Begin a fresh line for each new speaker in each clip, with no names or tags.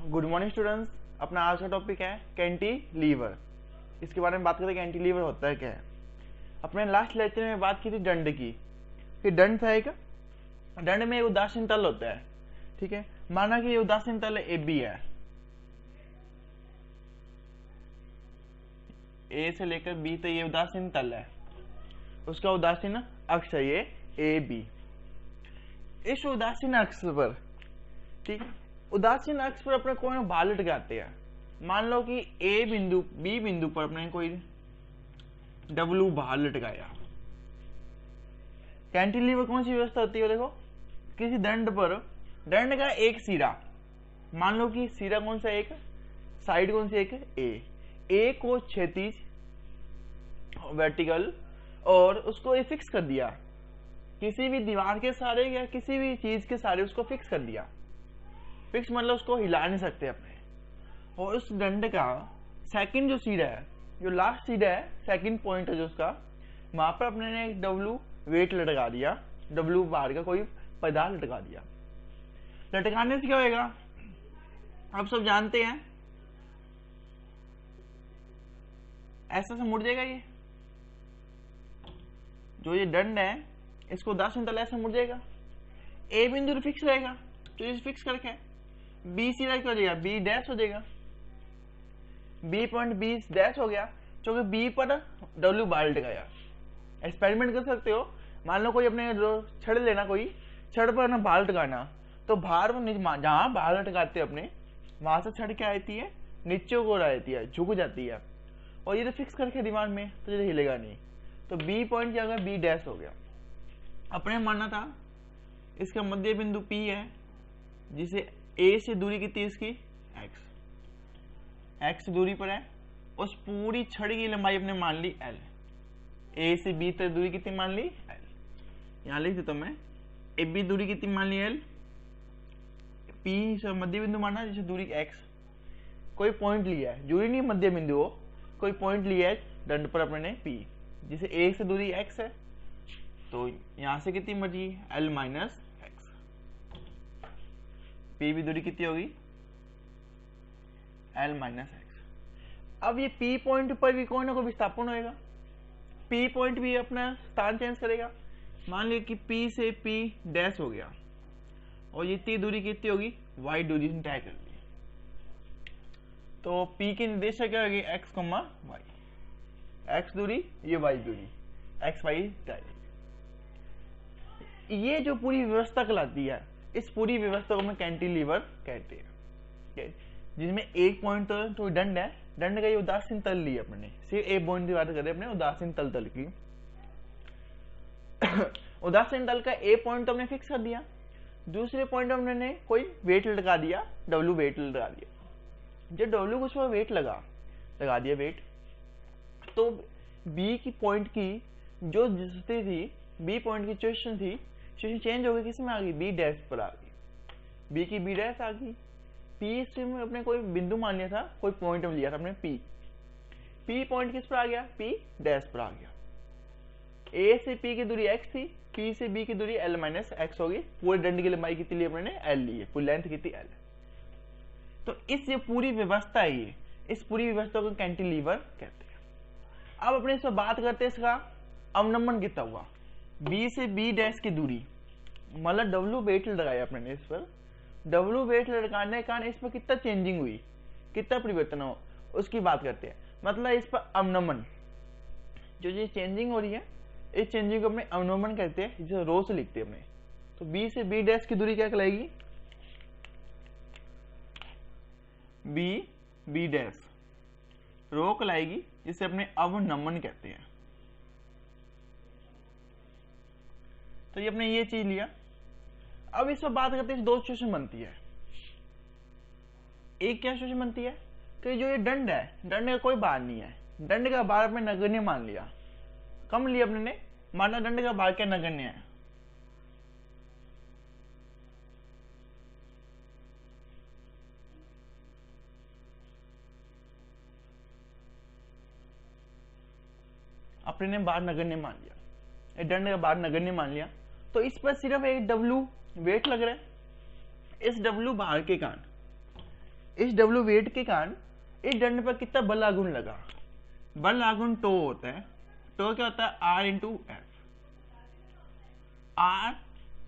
Good morning students. अपना आज का टॉपिक है कैंटिलीवर। इसके बारे में बात करते हैं कैंटिलीवर होता है क्या है। अपने लास्ट लेक्चर में बात की थी दंड की कि दंड था एक, दंड में एक उदासीन तल होता है। ठीक है, माना कि ये उदासीन तल ए बी है, ए से लेकर बी तक ये उदासीन तल है, उसका उदासीन अक्ष है ये ए बी। इस उदासीन अक्ष पर, ठीक है, उदासीन अक्ष पर अपने कोई भार लटकाते हैं। मान लो कि ए बिंदु बी बिंदु पर अपने कोई डब्ल्यू भार लटकाया। कैंटिलीवर कौन सी व्यवस्था होती है? देखो, किसी दंड पर दंड का एक सिरा, मान लो कि सिरा कौन सा, एक साइड कौन सी, एक ए को क्षैतिज वर्टिकल, और उसको ए फिक्स कर दिया किसी भी दीवार के सहारे या किसी भी चीज के सहारे, उसको फिक्स कर दिया। फिक्स मतलब उसको हिला नहीं सकते अपने। और उस दंड का सेकंड जो सिरा है, जो लास्ट सिरा है, सेकंड पॉइंट है जो उसका, वहां पर अपने ने एक डब्ल्यू वेट लटका दिया, डब्ल्यू बार का कोई पदार्थ लटका दिया। लटकाने से क्या होगा आप सब जानते हैं, ऐसा से मुड़ जाएगा। ये जो ये दंड है इसको उदासीन तल ऐसा मुड़ जाएगा। ए बिंदु फिक्स रहेगा, तो ये फिक्स करके बी सीधा क्या हो जाएगा, बी डैश हो जाएगा। बी पॉइंट बी डैश हो गया क्योंकि बी पर डब्ल्यू बार लटकाया। एक्सपेरिमेंट कर सकते हो, मान लो कोई अपने छड़ लेना, कोई छड़ पर ना बार लटकाना, तो भार जहां बार लटकाते अपने वहां से छड़ क्या आती है, नीचे को रहती है, झुक जाती है। और ये तो फिक्स करके दिमाग में, तो ये हिलेगा नहीं। तो बी पॉइंट क्या होगा, बी डैश हो गया। अपने मानना था इसका मध्य बिंदु पी है, जिसे ए से दूरी कितनी इसकी, एक्स दूरी पर है। उस पूरी छड़ की लंबाई अपने मान ली एल। ए से बी तक दूरी कितनी मान ली, एल। यहां लिख देता हूं मैं, ए बी दूरी कितनी मान ली, एल। पी से मध्य बिंदु माना, जिसे दूरी एक्स। कोई पॉइंट लिया है, दूरी नहीं मध्य बिंदु हो, कोई पॉइंट लिया है दंड पर अपने ने पी, जिसे ए से दूरी एक्स है। तो यहां से कितनी बची, एल माइनस एक्स। पी भी दूरी कितनी होगी, एल माइनस एक्स। अब ये पी पॉइंट पर भी कोई ना कोई विस्थापन होएगा। पी पॉइंट भी अपना स्थान चेंज करेगा। मान लीजिए कि पी से पी डैश हो गया, और ये इतनी दूरी कितनी होगी, वाई दूरी तय कर दी। तो पी की निर्देशक क्या होगी, एक्स कॉमा वाई। एक्स दूरी, ये वाई दूरी, एक्स वाई तय। ये जो पूरी व्यवस्था कहलाती है, इस पूरी व्यवस्था को हम कैंटिलीवर कहते हैं, जिसमें एक पॉइंट तो दंड है, दंड का ये उदासीन तल लिया अपने, सिर्फ एक पॉइंट की बात करें अपने उदासीन तल की। उदासीन तल का ए पॉइंट तो हमने फिक्स कर दिया, दूसरे पॉइंट हमने कोई वेट लटका दिया, डब्ल्यू वेट लटका दिया। जब डब्ल्यू को उस पर वेट लगा दिया वेट, तो बी की पॉइंट की जो स्थिति थी, बी पॉइंट की सिचुएशन थी, सिचुएशन चेंज हो गई, किस में आ गई, बी डैश पर आ गई। बी की बी डैश आ गई। पी से में अपने कोई बिंदु मान लिया था, कोई पॉइंट लिया था अपने पी पॉइंट किस पर आ गया, पी डैश पर आ गया। ए से पी की दूरी एक्स थी, पी से बी की दूरी एल माइनस एक्स होगी। पूरे दंड की लंबाई कितनी ली अपने, एल ली है, पूरी लेंथ कितनी, एल। तो इस ये पूरी व्यवस्था है, ये इस पूरी व्यवस्था को कैंटिलीवर कहते हैं। अब अपने इस पर बात करते हैं, इसका अवनमन कितना हुआ। बी से बी डैश की दूरी, मतलब डब्ल्यू वेट लगाया अपने ने इस पर, डब्ल्यू वेट लगाने के कारण इस पर कितना चेंजिंग हुई, कितना परिवर्तन हो, उसकी बात करते हैं। मतलब इस पर अवनमन, जो ये चेंजिंग हो रही है, इस चेंजिंग को अपने अवनमन कहते हैं, जिसे रो से लिखते हैं अपने। तो बी से बी डैश की दूरी क्या कहलाएगी, बी डैश, रो कहलाएगी, जिसे अपने अवनमन कहते हैं। तो ये अपने ये चीज लिया। अब इस पर बात करते हैं, दो सिचुएशन बनती है। एक क्या सिचुएशन बनती है कि जो ये दंड है, दंड का कोई भार नहीं है, दंड का भार अपने नगण्य मान लिया, कम लिया अपने ने, माना दंड का भार क्या नगण्य है। अपने ने भार नगण्य मान लिया, दंड का भार नगण्य मान लिया। तो इस पर सिर्फ एक डब्ल्यू वेट लग रहा है। इस डब्ल्यू भार के कारण इस डब्ल्यू वेट के कारण इस दंड पर कितना बल आघूर्ण लगा। बल आघूर्ण टो होता है। टो क्या होता है? Are into F. आर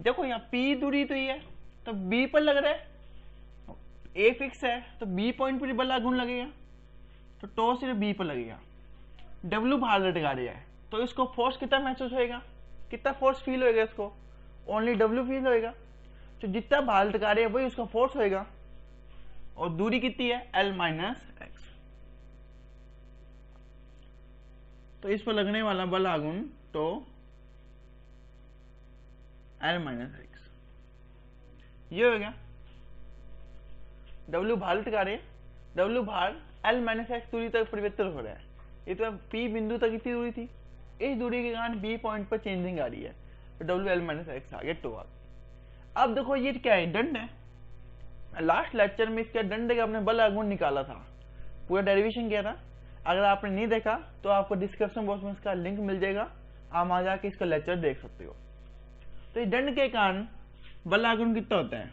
देखो यहाँ पी दूरी तो ये है, तो बी पर लग रहा है, ए फिक्स है तो बी पॉइंट पर बल आघूर्ण लगेगा, तो टो सिर्फ बी पर लगेगा। डब्ल्यू बाहर लटका रहा है, तो इसको फोर्स कितना महसूस होएगा, कितना फोर्स फील होएगा इसको? ओनली डब्ल्यू फील होएगा। तो जितना बाहर लटका रहे हैं वही उसका फोर्स होएगा। और दूरी कितनी है? L minus x. तो इस पर लगने वाला बल आघूर्ण तो एल माइनस एक्स, ये हो गया। डब्ल्यू बाहर लटका रहे, डब्ल्यू बाहर एल माइनस एक्स दूरी तक परिवर्तन हो रहा है। ये तो पी बिंदु तक कितनी दूरी थी? इस दूरी के कारण बी पॉइंट पर चेंजिंग आ रही है, तो डब्ल्यू एल माइनस एक्स आ गया, टो आ गया। अब देखो ये क्या है? दंड है। लास्ट लेक्चर में इसका दंड का अपने बल आघूर्ण निकाला था, पूरा डेरिवेशन किया था। अगर आपने नहीं देखा तो आपको डिस्क्रिप्शन बॉक्स में इसका लिंक मिल जाएगा, आप वहां जाके इसका लेक्चर देख सकते हो। तो इस दंड के कारण बल आघूर्ण कितना होता है?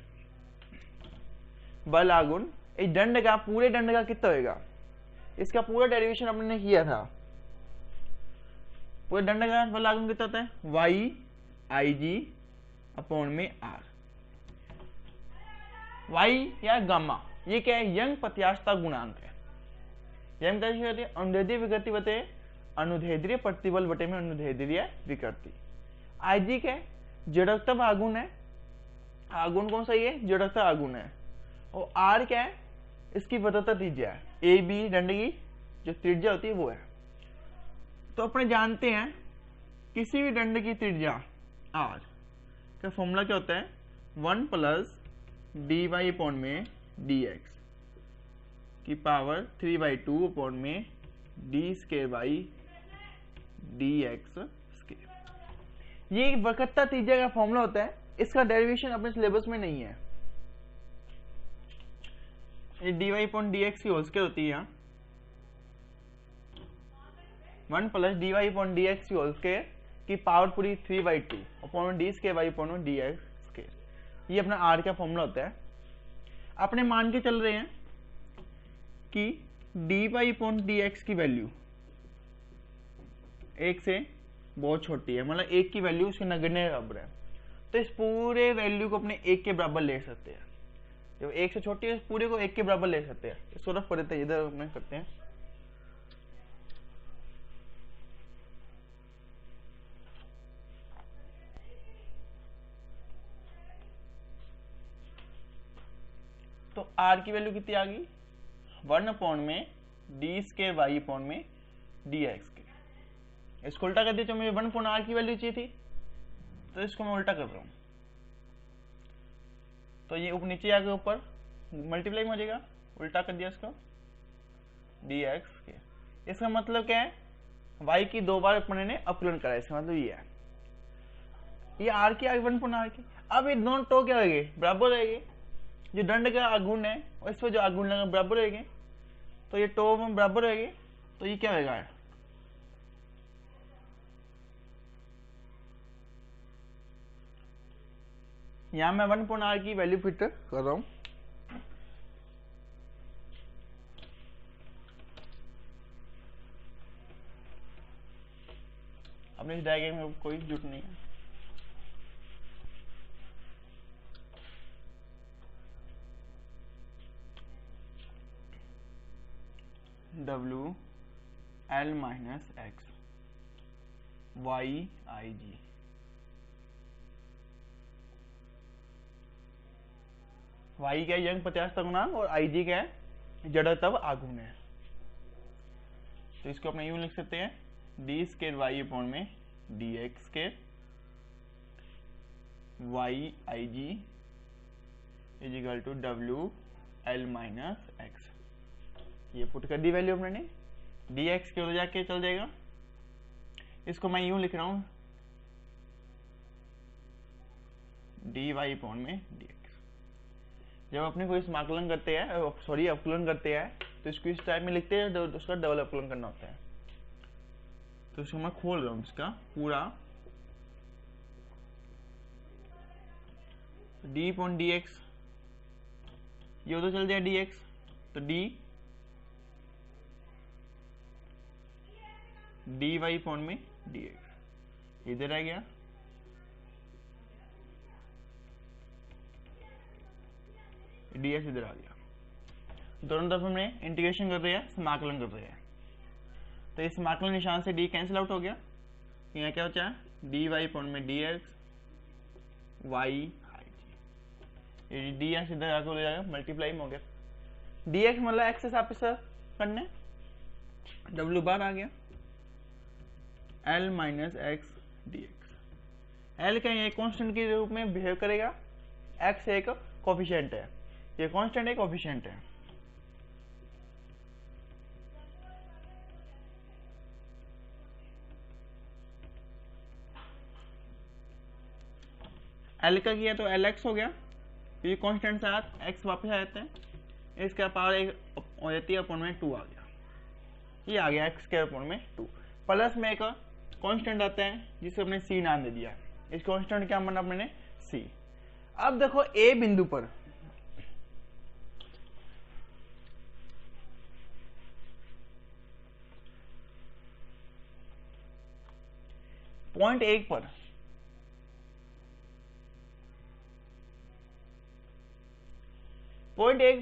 बल आघूर्ण इस दंड का, पूरे दंड का कितना होगा? इसका पूरा डेरिवेशन हमने किया था। पूरे दंड का बल आघूर्ण कितना होता है? वाई आई जी अपॉन में आर। वाई या गामा, ये क्या है? यंग प्रत्यास्थता गुणांक है। यंग प्रत्यास्थता अनुदैर्ध्य विकृति बटे अनुदैर्ध्य प्रतिबल बटे में अनुदैर्ध्य विकृति। आई जी क्या है? जड़त्व आघूर्ण है। आघूर्ण कौन सा? ये जड़त्व आघूर्ण है। और आर क्या है? इसकी वक्रता त्रिज्या है। ए बी दंड की जो त्रिज्या होती है वो है। तो अपने जानते हैं किसी भी दंड की त्रिज्या आर का फॉर्मूला क्या होता है? 1 प्लस डी वाई अपॉन में डी एक्स की पावर 3/2 अपॉन में D square by D X square. ये वक्रता त्रिज्या का फॉर्मूला होता है। इसका डेरिवेशन अपने सिलेबस में नहीं है। ये D Y upon D X की होल स्केयर होती है यहाँ। 1 plus D Y upon D X की होल स्केयर की पावर पूरी 3/2 upon D square by upon D X square. ये अपना आर का फॉर्मूला होता है। अपने मान के चल रहे हैं कि D Y upon D X की वैल्यू 1 से बहुत छोटी है, मतलब 1 की वैल्यू उसके नगण्य बराबर है। तो इस पूरे वैल्यू को अपने 1 के बराबर ले सकते हैं। जब 1 से छोटी है, इस पूरे को 1 के बराबर ले सकते हैं। इसको रफ कर देते हैं, इधर अपने करते हैं। तो आर की वैल्यू कितनी आ गई? 1 अपॉन में डी स्केयर वाई अपॉन में डी एक्स के। इसको उल्टा कर दिया, जो मुझे 1 अपॉन आर की वैल्यू चाहिए थी, तो इसको मैं उल्टा कर रहा हूं। तो ये ऊपर नीचे आके ऊपर मल्टीप्लाई हो जाएगा, उल्टा कर दिया इसको डी एक्स के। इसका मतलब क्या है? वाई की 2 बार अपने ने अपकलन करा, इसका मतलब ये है। ये आर की आ गई 1 अपॉन आर की। अब ये दोनों टो क्या रहेंगे? बराबर रहेंगे। जो दंड का आघूर्ण है और इस पर जो आघूर्ण लगा बराबर रहेंगे, तो ये टो में बराबर रहेंगे। तो ये क्या रहेगा? यहां मैं 1 अपॉन आर की वैल्यू फिट कर रहा हूं। अपने इस डायग्राम में कोई जुट नहीं है। W L minus X Y I G. Y क्या है? यंग प्रत्यास्थता गुणांक, और आई जी क्या है? जड़त्व आघूर्ण है। तो इसको अपने यूं लिख सकते हैं, डी स्केयर वाई अपॉन में D X square Y I G is equal to W L minus X. ये पुट कर दी वैल्यू अपने ने, डी एक्स की ओर जाके चल जाएगा। इसको मैं यूं लिख रहा हूं, डी वाई अपॉन में डी एक्स। जब अपने को समाकलन करते हैं, सॉरी अवकलन करते हैं, तो इसको इस टाइप में लिखते हैं, उसका डबल अवकलन करना होता है। तो इसको मैं खोल रहा हूं, इसका पूरा डी अपॉन डी एक्स, ये उधर चल जाए डी एक्स, तो dy अपॉन में dx इधर आ गया, ds इधर आ गया। दोनों तरफ हमने इंटीग्रेशन कर रहे हैं, समाकलन कर रहे हैं। तो इस समाकलन निशान से d कैंसिल आउट हो गया, यहाँ क्या बचा है dy अपॉन में dx y ds इधर आकर हो जाएगा, मल्टीप्लाई हो गया। dx मतलब x से साथ करने, w बार आ गया, l minus x dx। l क्या है, कांस्टेंट के रूप में बिहेव करेगा, x एक कोफिशिएंट है, ये कांस्टेंट है, कोफिशिएंट है। l का किया तो lx हो गया, ये कांस्टेंट साथ x वापस आ जाते हैं, इसका पावर एक हो जाती है अपॉन में 2 आ गया, ये आ गया x स्क्वायर अपॉन में 2। प्लस में एक कांस्टेंट आता है जिसे हमने c नाम दे दिया, इस कांस्टेंट क्या माना मैंने c। अब देखो a बिंदु पर पॉइंट 1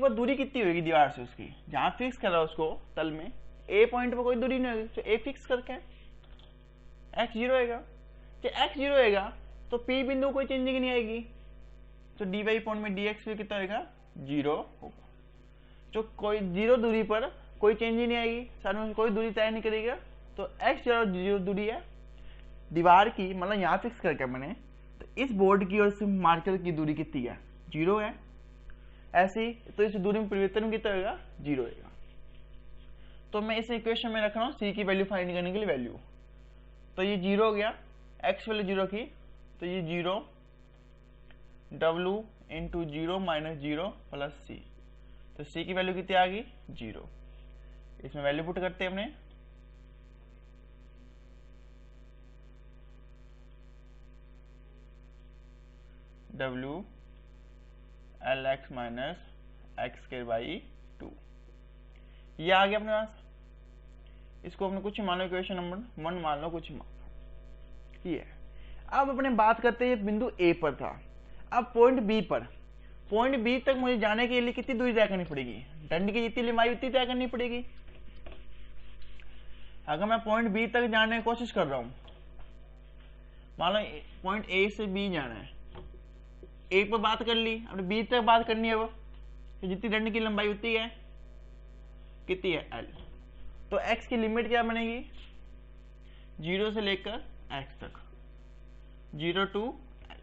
पर दूरी कितनी होगी दीवार से उसकी, जहां फिक्स करा उसको तल में, a पॉइंट पर कोई दूरी नहीं होगी, तो a फिक्स करके x 0 होगा। जब x 0 होगा तो p बिंदु कोई चेंजिंग नहीं आएगी, तो dy अपॉन में dx भी कितना होगा 0 होगा। जो कोई 0 दूरी पर कोई चेंज ही नहीं आएगी, सामने कोई दूरी तय नहीं करेगा, तो x 0 दूरी है दीवार की, मतलब यहाँ फिक्स करके मैंने, तो इस बोर्ड की और इस मार्कर की दूरी कितनी है 0 है ऐसी, तो इस दूरी में परिवर्तन कितना होगा 0 होगा। तो मैं इस इक्वेशन में रख रहा हूँ c की वैल्यू फाइंड करने के लिए वैल्यू, तो ये 0 हो गया, x वैल्यू 0 की, तो ये 0 w into 0 minus 0 plus c, तो c की वैल्यू कितनी आ गई 0। इसमें वैल्यू पुट करते हैं हमने, w L X minus X square by 2, ये आ गया अपने पास। इसको अपने कुछ मान लो इक्वेशन नंबर 1 मान लो, कुछ मान लो ये है। अब अपने बात करते हैं बिंदु ए पर था, अब पॉइंट बी पर, पॉइंट बी तक मुझे जाने के लिए कितनी दूरी तय करनी पड़ेगी, दंड की जितनी लंबाई उतनी तय करनी पड़ेगी। अगर मैं पॉइंट बी तक जाने की कोशिश कर रहा हूं, मान लो पॉइंट ए से बी जाना है, ए पर बात कर ली, अब बी तक बात करनी है, वो तो जितनी दंड की लंबाई उतनी है कितनी है एल, तो एक्स की लिमिट क्या बनेगी 0 से लेकर एक्स तक, 0 टू एल।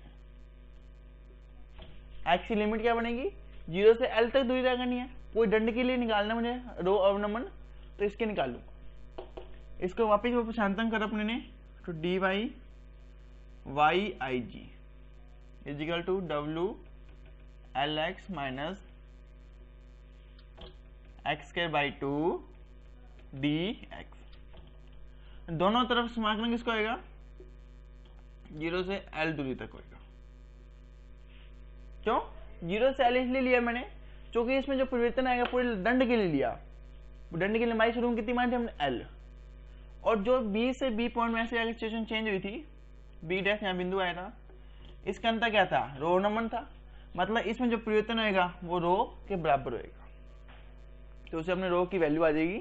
एक्स की लिमिट क्या बनेगी 0 से एल तक दूरी तय करनी है, कोई दंड के लिए निकालना मुझे रो अवनमन, तो इसके निकालू, इसको वापिस शांतन कर अपने ने, तो D Y Y I G is equal to W L X minus X square by 2 D X. दोनों तरफ समाकलन किसको आएगा 0 से एल दूरी तक होगा। क्यों 0 से एल इसलिए लिया मैंने, क्योंकि इसमें जो परिवर्तन आएगा पूरे दंड के लिए लिया, दंड की लंबाई शुरू में कितनी मानी थी हमने एल, और जो बी से बी पॉइंट में ऐसे सिचुएशन चेंज हुई थी, बी डैश यहाँ बिंदु आया था, इसका अंतर क्या था रो नमन था, मतलब इसमें जो परिवर्तन होगा वो रो के बराबर होगा, तो उसे अपने रो की वैल्यू आ जाएगी।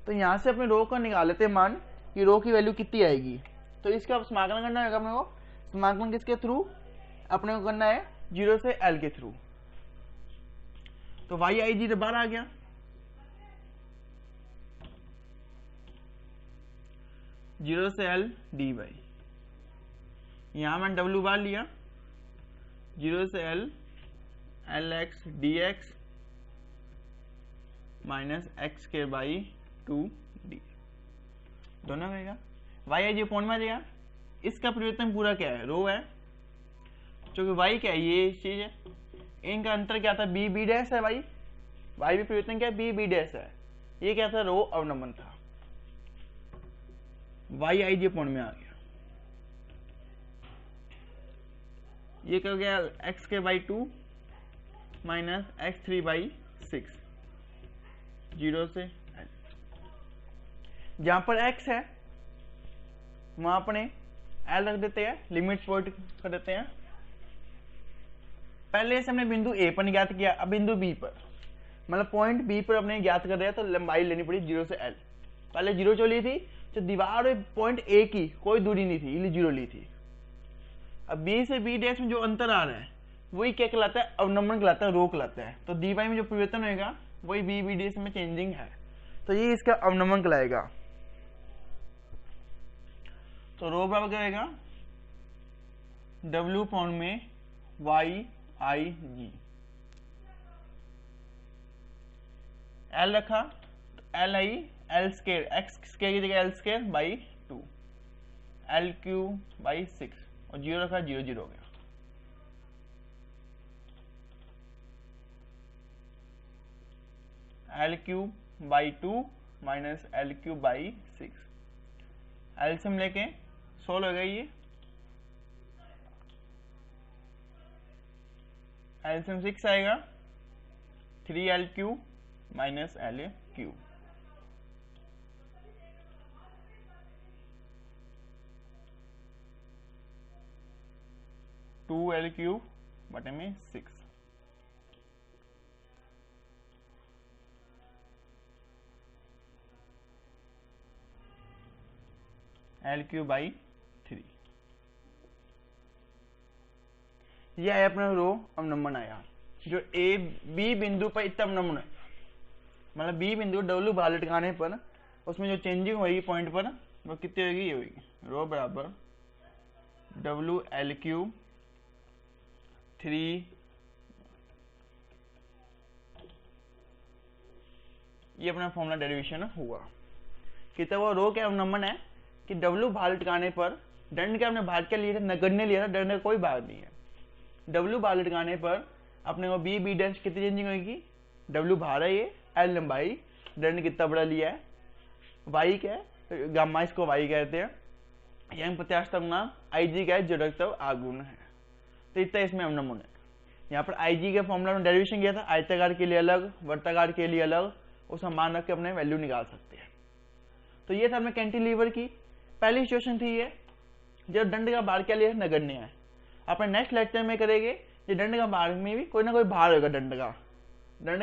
तो यहाँ से अपने रो का निकाल लेते मान कि रो की वैल्यू कितनी आएगी, तो इसका समाकलन करना होगा अपने को, समाकलन किसके थ्रू अपने को करना है 0 से एल के थ्रू, तो वाई आई जी बाहर आ गया, जीरो से एल डी वाई, यहां मैंने डब्ल्यू बार लिया, 0 से L L x D x minus X square by 2 D, दोनों रहेगा, वाई आई जी पॉइंट में आ जाएगा। इसका परिवर्तन पूरा क्या है रो है, क्योंकि वाई क्या है ये चीज है, इनका अंतर क्या था बी बी डैश है, वाई वाई भी परिवर्तन क्या है बी बी डैश है, ये क्या था रो अवनमन था, वाई आई जी पॉइंट में आ गया, ये क्या हो गया एक्स के बाई 2 माइनस एक्स 3 बाई 6, 0 से L। जहां पर x है वहां अपने L रख देते हैं, लिमिट पॉइंट कर देते हैं। पहले से हमने बिंदु A पर ज्ञात किया, अब बिंदु B पर, मतलब पॉइंट B पर अपने ज्ञात कर दिया, तो लंबाई लेनी पड़ी 0 से L। पहले 0 जो ली थी, जो दीवार और पॉइंट A की कोई दूरी नहीं थी, इसलिए 0 ली थी। अब B से B डैश में जो अंतर आ रहा है वही क्या कहलाता है, अवनमन कहलाता है, रो कहलाता है। तो dy में जो परिवर्तन होगा वही B डैश में चेंजिंग है, तो ये इसका अवनमन कहलाएगा। तो रो बराबर क्या रहेगा, W पॉइंट में YIG। L रखा तो LI L square, x square की जगह L square by 2, L cube by 6, और 0 रखा, 0 0 हो गया। L cube by 2 minus L cube by 6, LCM लेके 16 हो गई, ये एलसीएम 6 आएगा, 3L cube minus L cube. Two L cube बटे में 6, L क्यूब बाई 3। यह है अपना रो अवनमन आया, जो A B बिंदु पर इतना अवनमन है, मतलब B बिंदु W बाहर लटकाने पर उसमें जो चेंजिंग होगी पॉइंट पर वो कितनी होगी, ये होगी रो बराबर W L क्यूब 3, ये अपना फॉर्मूला डेरिवेशन हुआ। कितना वो रो के अवनमन है कि W बाहर लटकाने पर, दंड का हमने भार क्या लिया था, नगण्य लिया था, दंड का कोई भार नहीं है। W बाहर लटकाने पर अपने को B डैश कितनी चेंजिंग होगी, W भार है ये, L लंबाई, दंड कितना बड़ा लिया है, Y क्या है, गामा इसको Y कहते हैं, यंग प्रत्यास्थ गुणांक, IG क्या है, जड़त्व आगुण है। तो इतना इसमें अवनमन है। यहाँ पर IG का फॉर्मूला में डेरिवेशन किया था, आयताकार के लिए अलग, वर्ताकार के लिए अलग, उसका मान रख के अपने वैल्यू निकाल सकते हैं। तो ये था अपने कैंटिलीवर की पहली सिचुएशन थी, ये जब दंड का भार क्या लिया है, नगण्य है। अपने नेक्स्ट लेक्चर में करेंगे कि दंड का भार में भी कोई ना कोई भार होगा, दंड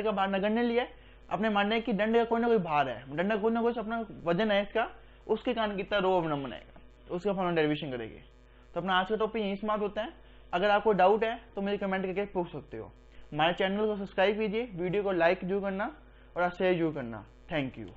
का भार नगण्य लिया है, अपने मानने की दंड का कोई ना कोई भार है, दंड का कोई ना कोई अपना वजन है इसका, उसके कारण कितना रो अवनमन आएगा, तो उसका फॉर्मूला डेरिवेशन करेंगे। तो अपना आज का टॉपिक यहीं समाप्त होता है। अगर आपको डाउट है तो मेरे कमेंट करके पूछ सकते हो। हमारे चैनल को सब्सक्राइब कीजिए, वीडियो को लाइक जरूर करना और शेयर जरूर करना। Thank you.